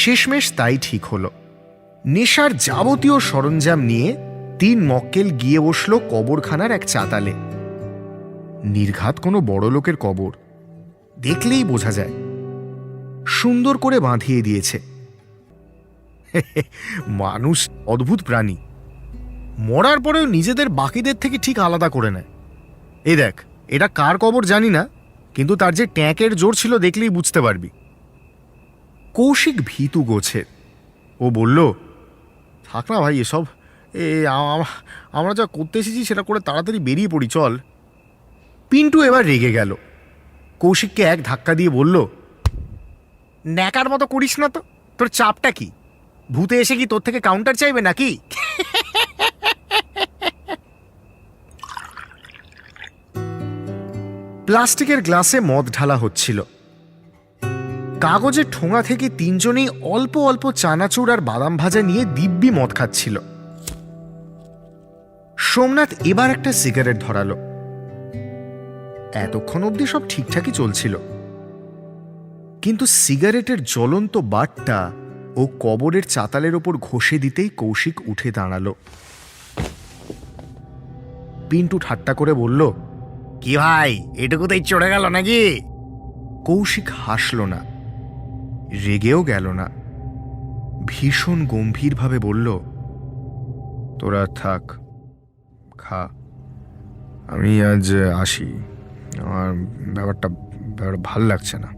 শেষমেশ তাই ঠিক হলো। নেশার যাবতীয় সরঞ্জাম নিয়ে 3 মক্কেল গিয়ে বসল কবরখানার এক চাতালে। নির্ঘাত কোনো বড় লোকের কবর, দেখলেই বোঝা যায়। সুন্দর করে বাঁধিয়ে দিয়েছে। মানুষ অদ্ভুত প্রাণী, মরার পরেও নিজেদের বাকিদের থেকে ঠিক আলাদা করে নেয়। এই দেখ, এটা কার কবর জানি না, কিন্তু তার যে ট্যাঁকের জোর ছিল দেখলেই বুঝতে পারবি। কৌশিক ভীতু গোছের। ও বলল, থাক না ভাই এসব, আমরা যা করতে এসেছি সেটা করে তাড়াতাড়ি বেরিয়ে পড়ি, চল। পিন্টু এবার রেগে গেল। কৌশিককে এক ধাক্কা দিয়ে বলল, ন্যাকার মতো করিস না তো, তোর চাপটা কি? ভূতে এসে কি তোর থেকে কাউন্টার চাইবে নাকি? প্লাস্টিকের গ্লাসে মদ ঢালা হচ্ছিল। কাগজের ঠোঙা থেকে 3 জনেই অল্প অল্প চানাচুর আর বাদাম ভাজা নিয়ে দিব্যি মদ খাচ্ছিল। সোমনাথ এবার একটা সিগারেট ধরালো। এতক্ষণ অবধি সব ঠিকঠাকই চলছিল, কিন্তু সিগারেটের জ্বলন্ত বাটটা ও কবরের চাতালের ওপর ঘষে দিতেই কৌশিক উঠে দাঁড়ালো। পিন্টু ঠাট্টা করে বলল, কি ভাই, এটুকুতেই চড়ে গেল নাকি? কৌশিক হাসল না, রেগেও গেল না। ভীষণ গম্ভীরভাবে বলল, তোরা থাক, খা, আমি আজ আসি। আমার ব্যাপারটা ভাল লাগছে না।